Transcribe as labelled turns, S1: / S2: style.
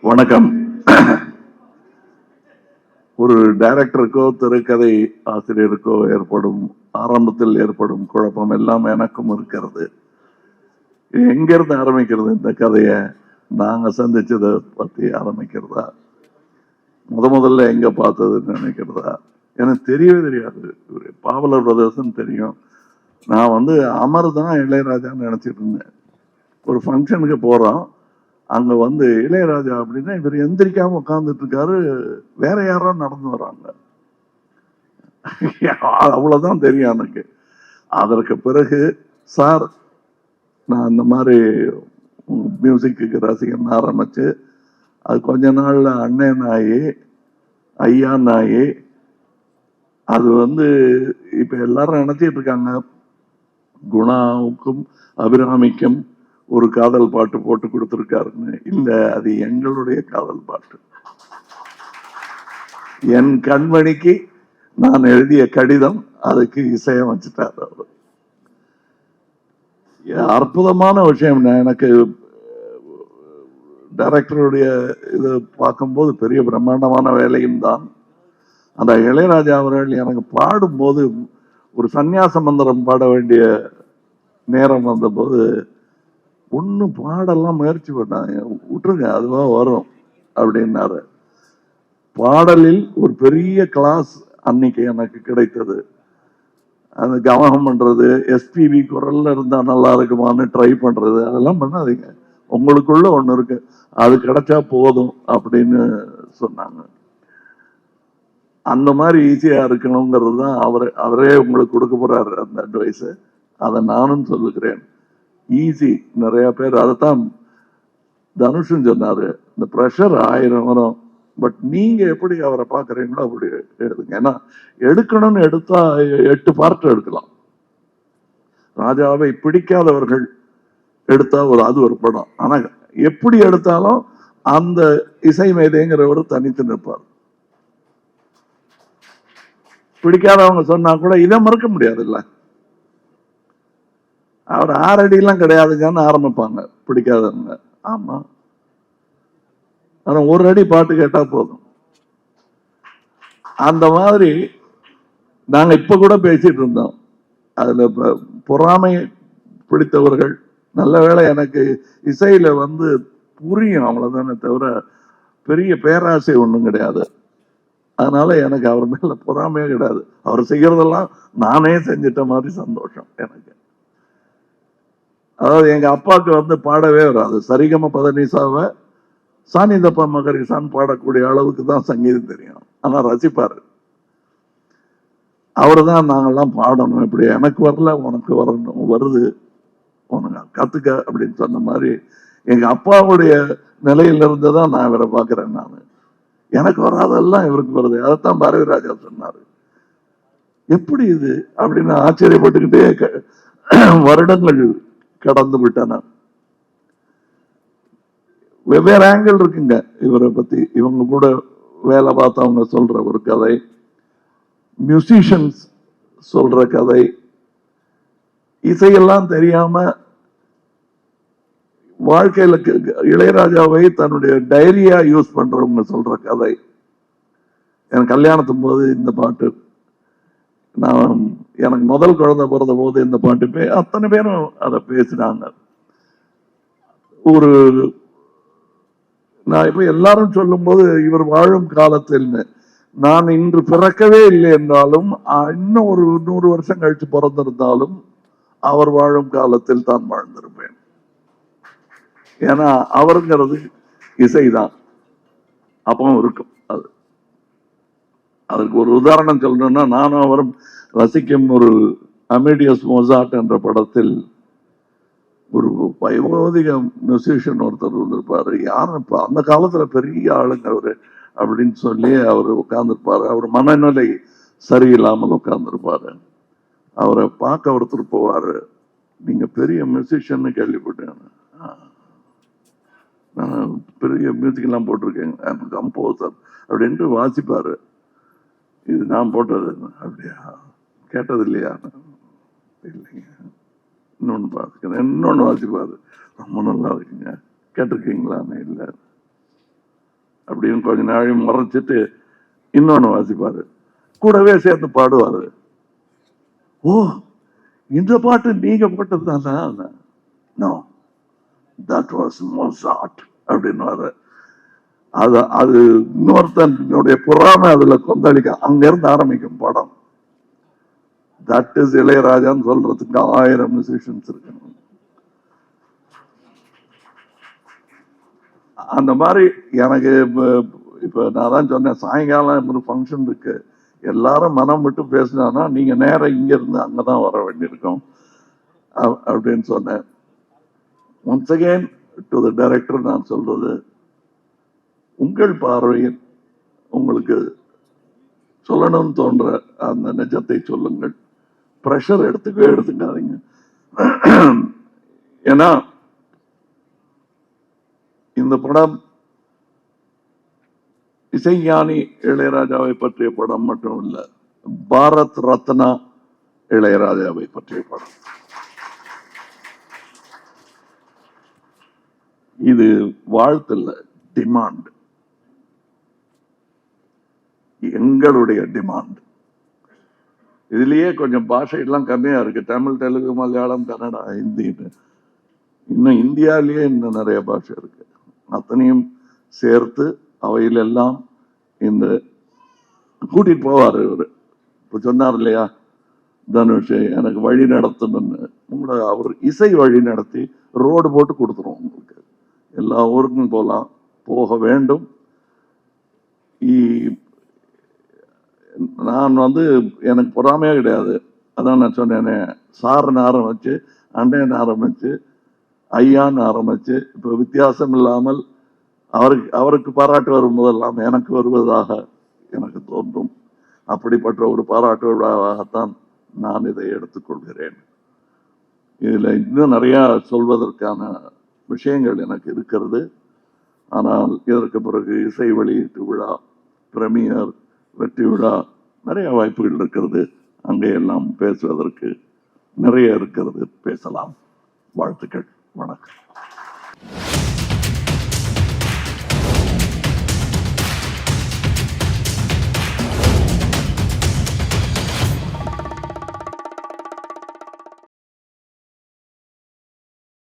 S1: வணக்கம். ஒரு டைரக்டருக்கோ திரைக்கதை ஆசிரியருக்கோ ஆரம்பத்தில் ஏற்படும் குழப்பம் எல்லாம் எனக்கும் இருக்கிறது. எங்கிருந்து ஆரம்பிக்கிறது இந்த கதையை? நாங்க சந்திச்சதை பத்தி ஆரம்பிக்கிறதா, முதல்ல எங்க பார்த்ததுன்னு நினைக்கிறதா? எனக்கு தெரியவே தெரியாது. பாவலர் பிரதர்ஸ் தெரியும். நான் அமர் தான் இளையராஜான்னு நினைச்சிட்டு இருந்தேன். ஒரு ஃபங்க்ஷனுக்கு போறோம். அங்க இளையராஜா அப்படின்னா இவர் எந்திரிக்காம உட்கார்ந்துட்டு இருக்காரு. வேற யாரோ நடந்து வராங்க. அவ்வளவுதான் தெரியும் எனக்கு. அதற்கு பிறகு சார் நான் இந்த மாதிரி மியூசிக்கு ரசிகன் ஆரம்பிச்சு அது கொஞ்ச நாள்ல அண்ணன் ஆகி ஐயான் ஆகி அது இப்ப எல்லாரும் நினைச்சிட்டு இருக்காங்க குணாவுக்கும் அபிராமிக்கும் ஒரு காதல் பாட்டு போட்டு கொடுத்திருக்காருன்னு. இல்ல, அது எங்களுடைய காதல் பாட்டு. என் கண்மணிக்கு நான் எழுதிய கடிதம் அதுக்கு இசையமைச்சிட்டார் அவர். அற்புதமான விஷயம். எனக்கு டைரக்டருடைய இது பார்க்கும்போது பெரிய பிரம்மாண்டமான வேலையும் தான். அந்த இளையராஜா அவர்கள் எனக்கு பாடும்போது ஒரு சந்நியாச மந்திரம் பாட வேண்டிய நேரம் வந்தபோது ஒன்றும் பாடெல்லாம் முயற்சி பண்ணாங்க, விட்டுருங்க அதுவா வரும் அப்படின்னாரு. பாடலில் ஒரு பெரிய கிளாஸ் அன்னைக்கு எனக்கு கிடைத்தது. அந்த கவனம் பண்றது, எஸ்பிபி குரல்ல இருந்தா நல்லா இருக்குமான்னு ட்ரை பண்றது, அதெல்லாம் பண்ணாதீங்க. உங்களுக்குள்ள ஒண்ணு இருக்கு, அது கிடைச்சா போதும் அப்படின்னு சொன்னாங்க. அந்த மாதிரி ஈஸியா இருக்கணுங்கிறது தான் அவரே உங்களுக்கு கொடுக்க போறாரு அந்த அட்வைஸ். அதை நானும் சொல்லுகிறேன். ஈஸி. நிறைய பேர் அதைத்தான் தனுஷன் சொன்னாரு, இந்த ப்ரெஷர் 1000 வரும், பட் நீங்க எப்படி அவரை பாக்குறீங்களோ அப்படி எடுத்துங்க. ஏன்னா எடுக்கணும்னு எடுத்தா 8 பார்ட் எடுக்கலாம். ராஜாவை பிடிக்காதவர்கள் எடுத்தா அது ஒரு படம். ஆனா எப்படி எடுத்தாலும் அந்த இசை மேதைங்கிறவர் தனித்து நிற்பார். பிடிக்காதவங்க சொன்னா கூட இதை மறுக்க முடியாது. இல்ல, அவர் 6 அடியெல்லாம் கிடையாதுங்கன்னு ஆரம்பிப்பாங்க பிடிக்காதவங்க. ஆமா, ஆனா 1 அடி பாட்டு கேட்டா போதும். அந்த மாதிரி நாங்க இப்ப கூட பேசிட்டு இருந்தோம். அதுல பொறாமை பிடித்தவர்கள், நல்ல வேளை எனக்கு இசையில புரியும் அவ்வளவுதானே தவிர பெரிய பேராசை ஒண்ணும் கிடையாது. அதனால எனக்கு அவர் மேல பொறாமையே கிடையாது. அவர் செய்யறதெல்லாம் நானே செஞ்சிட்ட மாதிரி சந்தோஷம் எனக்கு. அதாவது எங்க அப்பாவுக்கு பாடவே வராது. சரிகம பதனிசாவை சானிதப்பா மகரிசான் பாடக்கூடிய அளவுக்கு தான் சங்கீதம் தெரியும். ஆனா ரசிப்பாரு. அவரு தான் நாங்கெல்லாம் பாடணும், இப்படி எனக்கு வரல உனக்கு வரணும், வருது உனக்கு கத்துக்க அப்படின்னு சொன்ன மாதிரி எங்க அப்பாவுடைய நிலையில இருந்துதான் நான் இவரை பார்க்கிறேன். நான் எனக்கு வராதெல்லாம் இவருக்கு வருது. அதைத்தான் பாரதி ராஜா சொன்னாரு. எப்படி இது அப்படின்னு ஆச்சரியப்பட்டுக்கிட்டே வருடங்கள் கடந்து விட்டன. வெவ்வேறு ஆங்கிள் இருக்குங்க இவரை பத்தி. இவங்க கூட வேலை பார்த்தவங்க சொல்ற ஒரு கதை, மியூசிஷியன்ஸ் சொல்ற கதை, இசையெல்லாம் தெரியாம வாழ்க்கையில இளையராஜாவை தன்னுடைய டைரியா யூஸ் பண்றவங்க சொல்ற கதை. எனக்கு கல்யாணத்தும் போது இந்த பாட்டு, நான் எனக்கு முதல் குழந்தை பிறந்த போது இந்த பாட்டு அத்தனை பேரும் அதை பேசினாங்க. ஒரு நான் இப்ப எல்லாரும் சொல்லும் போது இவர் வாழும் காலத்தில், நான் இன்று பிறக்கவே இல்லை என்றாலும் இன்னும் ஒரு 100 வருஷம் கழிச்சு பிறந்திருந்தாலும் அவர் வாழும் காலத்தில் தான் வாழ்ந்திருப்பேன். ஏன்னா அவருங்கிறது இசைதான் அப்பவும் இருக்கும். அதுக்கு ஒரு உதாரணம் சொல்லணும்னா, நானும் அவரும் ரசிக்கும் ஒரு அமேடியஸ் மொசார்ட் என்ற படத்தில் ஒரு வைபோதிக மியூசிஷியன் ஒருத்தர் இருந்திருப்பாரு. யாரும் இப்ப அந்த காலத்துல பெரிய ஆளுங்க அவரு அப்படின்னு சொல்லி அவர் உட்கார்ந்துருப்பாரு. அவர் மனநிலை சரியில்லாமல் உட்கார்ந்துருப்பாரு. அவரை பார்க்க ஒருத்தர் போவாரு, நீங்க பெரிய மியூசிஷியன் கேள்விப்பட்டேன், நான் பெரிய மியூசிக் எல்லாம் போட்டிருக்கேன், கம்போசர் அப்படின்ட்டு வாசிப்பாரு. இது நான் போட்டது. அப்படியா, கேட்டது இல்லையா? இல்லைங்க, இன்னொன்னு வாசிக்கிறேன். இன்னொன்னு வாசிப்பாரு, ரொம்ப நல்லா இருக்குங்க, கேட்டிருக்கீங்களான்னு. இல்லை, அப்படின்னு கொஞ்ச நாளையும் மறைச்சிட்டு இன்னொன்னு வாசிப்பாரு, கூடவே சேர்த்து பாடுவாரு. ஓ, இந்த பாட்டு நீங்க போட்டது தானா? நோ, தட் வாஸ் மொசார்ட் அப்படின்னு. அது இன்னொருத்தனுடைய பொறாமை அதுல கொந்தளிக்க, அங்க இருந்து ஆரம்பிக்கும் படம். தட் இஸ் இளையராஜான்னு சொல்றதுக்கு 1000 மியூசிஷியன்ஸ் இருக்கணும். அந்த மாதிரி எனக்கு இப்ப நான் தான் சொன்னேன், சாயங்காலம் ஒரு ஃபங்க்ஷன் இருக்கு, எல்லாரும் மனம் விட்டு பேசினா நீங்க நேரம் இங்க இருந்து அங்கதான் வர வேண்டியிருக்கும் அப்படின்னு சொன்னேன். Once again to the director நான் சொல்றது, உங்கள் பார்வையில் உங்களுக்கு சொல்லணும்னு தோன்ற அந்த நிஜத்தை சொல்லுங்கள். பிரஷர் எடுத்துக்காதீங்க. ஏன்னா இந்த படம் இசைஞானி இளையராஜாவை பற்றிய படம் மட்டும் இல்ல, பாரத் ரத்னா இளையராஜாவை பற்றிய படம். இது வாழ்த்துல டிமாண்ட், எங்களுடைய டிமாண்ட். இதுலயே கொஞ்சம் பாஷையெல்லாம் கம்மியா இருக்கு, தமிழ், தெலுங்கு, மலையாளம், கன்னடா, ஹிந்தி. இன்னும் இந்தியாவிலேயே இன்னும் நிறைய பாஷை இருக்கு. அத்தனையும் சேர்த்து அவையிலெல்லாம் இந்த கூட்டிட்டு போவார் இவர். இப்ப சொன்னார் இல்லையா தனுஷ், எனக்கு வழி நடத்தணும்னு. உங்களை அவர் இசை வழி நடத்தி ரோடு போட்டு கொடுத்துரும் உங்களுக்கு. எல்லா ஊருக்கும் போகலாம், போக வேண்டும். நான் எனக்கு பொறாமையே கிடையாது. அதான் நான் சொன்னேனே, சார்னு ஆரம்பிச்சு, அண்ணன் ஆரம்பிச்சு, ஐயான்னு ஆரம்பிச்சு, இப்போ வித்தியாசம் இல்லாமல் அவருக்கு பாராட்டு வரும் போதெல்லாம் எனக்கு வருவதாக எனக்கு தோன்றும். அப்படிப்பட்ட ஒரு பாராட்டு விழாவாகத்தான் நான் இதை எடுத்துக்கொள்கிறேன். இதுல இன்னும் நிறைய சொல்வதற்கான விஷயங்கள் எனக்கு இருக்கிறது. ஆனால் இதற்கு பிறகு இசை வெளியீட்டு விழா, பிரீமியர், வெற்றி விழா, நிறைய வாய்ப்புகள் இருக்கிறது. அங்கே எல்லாம் பேசுவதற்கு நிறைய இருக்கிறது, பேசலாம். வாழ்த்துக்கள், வணக்கம்.